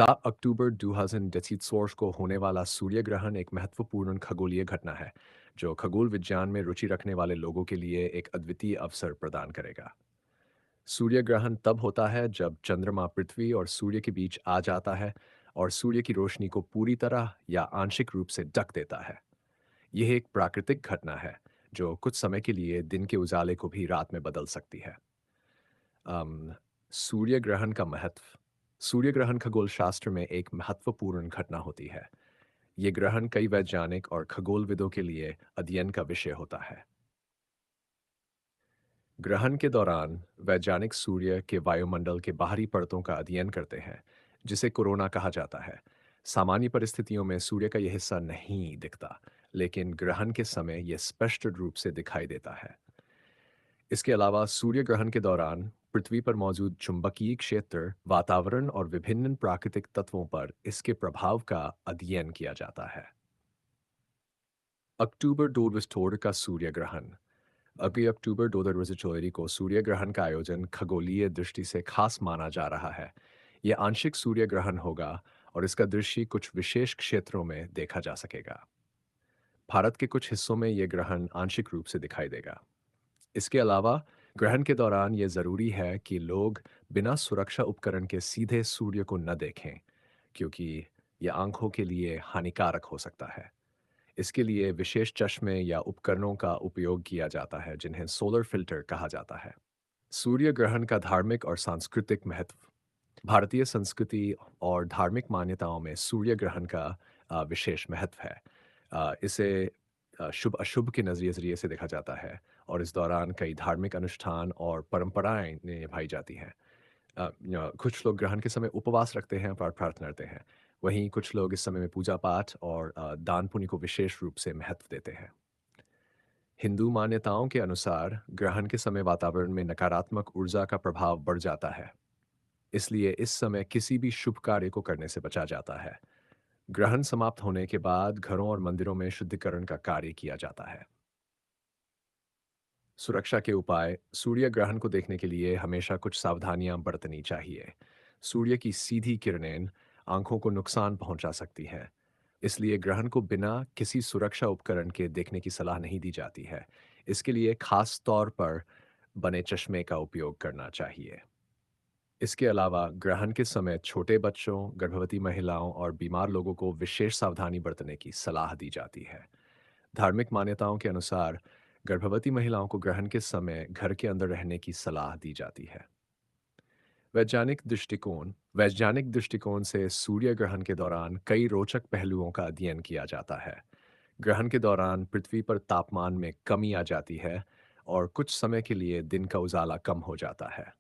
7 अक्टूबर 2024 को होने वाला सूर्य ग्रहण एक महत्वपूर्ण खगोलीय घटना है, जो खगोल विज्ञान में रुचि रखने वाले लोगों के लिए एक अद्वितीय अवसर प्रदान करेगा। सूर्य ग्रहण तब होता है जब चंद्रमा पृथ्वी और सूर्य के बीच आ जाता है और सूर्य की रोशनी को पूरी तरह या आंशिक रूप से ढक देता है। यह एक प्राकृतिक घटना है, जो कुछ समय के लिए दिन के उजाले को भी रात में बदल सकती है। अम, सूर्य ग्रहण का महत्व। सूर्य ग्रहण खगोल शास्त्र में एक महत्वपूर्ण घटना होती है। ये ग्रहण कई वैज्ञानिक और खगोलविदों के लिए अध्ययन का विषय होता है। ग्रहण के दौरान वैज्ञानिक सूर्य के वायुमंडल के बाहरी परतों का अध्ययन करते हैं, जिसे कोरोना कहा जाता है। सामान्य परिस्थितियों में सूर्य का यह हिस्सा नहीं दिखता, लेकिन ग्रहण के समय यह स्पष्ट रूप से दिखाई देता है। इसके अलावा सूर्य ग्रहण के दौरान पृथ्वी पर मौजूद चुंबकीय क्षेत्र, वातावरण और विभिन्न प्राकृतिक तत्वों पर इसके प्रभाव का अध्ययन किया जाता है। अक्टूबर 2022 का सूर्य ग्रहण। अभी अक्टूबर 2024 को सूर्य ग्रहण का आयोजन खगोलीय दृष्टि से खास माना जा रहा है। यह आंशिक सूर्य ग्रहण होगा और इसका दृश्य कुछ विशेष क्षेत्रों में देखा जा सकेगा। भारत के कुछ हिस्सों में यह ग्रहण आंशिक रूप से दिखाई देगा। इसके अलावा ग्रहण के दौरान यह जरूरी है कि लोग बिना सुरक्षा उपकरण के सीधे सूर्य को न देखें, क्योंकि यह आंखों के लिए हानिकारक हो सकता है। इसके लिए विशेष चश्मे या उपकरणों का उपयोग किया जाता है, जिन्हें सोलर फिल्टर कहा जाता है। सूर्य ग्रहण का धार्मिक और सांस्कृतिक महत्व। भारतीय संस्कृति और धार्मिक मान्यताओं में सूर्य ग्रहण का विशेष महत्व है। इसे शुभ अशुभ के नजरिए से देखा जाता है और इस दौरान कई धार्मिक अनुष्ठान और परंपराएं निभाई जाती हैं। कुछ लोग ग्रहण के समय उपवास रखते हैं और प्रार्थना करते हैं। वहीं कुछ लोग इस समय में पूजा पाठ और दान पुण्य को विशेष रूप से महत्व देते हैं। हिंदू मान्यताओं के अनुसार ग्रहण के समय वातावरण में नकारात्मक ऊर्जा का प्रभाव बढ़ जाता है। इसलिए इस समय किसी भी शुभ कार्य को करने से बचा जाता है। ग्रहण समाप्त होने के बाद घरों और मंदिरों में शुद्धिकरण का कार्य किया जाता है। सुरक्षा के उपाय। सूर्य ग्रहण को देखने के लिए हमेशा कुछ सावधानियां बरतनी चाहिए। सूर्य की सीधी किरणें आंखों को नुकसान पहुंचा सकती हैं। इसलिए ग्रहण को बिना किसी सुरक्षा उपकरण के देखने की सलाह नहीं दी जाती है। इसके लिए खास तौर पर बने चश्मे का उपयोग करना चाहिए। इसके अलावा ग्रहण के समय छोटे बच्चों, गर्भवती महिलाओं और बीमार लोगों को विशेष सावधानी बरतने की सलाह दी जाती है। धार्मिक मान्यताओं के अनुसार गर्भवती महिलाओं को ग्रहण के समय घर के अंदर रहने की सलाह दी जाती है। वैज्ञानिक दृष्टिकोण से सूर्य ग्रहण के दौरान कई रोचक पहलुओं का अध्ययन किया जाता है। ग्रहण के दौरान पृथ्वी पर तापमान में कमी आ जाती है और कुछ समय के लिए दिन का उजाला कम हो जाता है।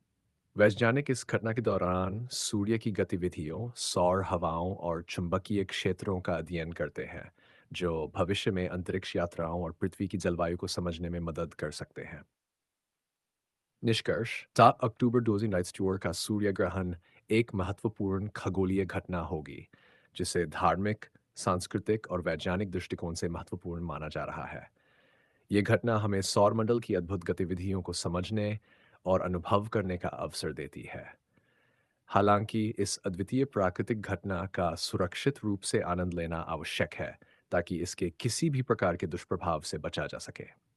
वैज्ञानिक इस घटना के दौरान सूर्य की गतिविधियों, सौर हवाओं और चुंबकीय क्षेत्रों का अध्ययन करते हैं, जो भविष्य में अंतरिक्ष यात्राओं और पृथ्वी की जलवायु को समझने में मदद कर सकते हैं। निष्कर्ष। 7 अक्टूबर 2024 का सूर्य ग्रहण एक महत्वपूर्ण खगोलीय घटना होगी, जिसे धार्मिक, सांस्कृतिक और वैज्ञानिक दृष्टिकोण से महत्वपूर्ण माना जा रहा है। ये घटना हमें सौरमंडल की अद्भुत गतिविधियों को समझने और अनुभव करने का अवसर देती है। हालांकि इस अद्वितीय प्राकृतिक घटना का सुरक्षित रूप से आनंद लेना आवश्यक है, ताकि इसके किसी भी प्रकार के दुष्प्रभाव से बचा जा सके।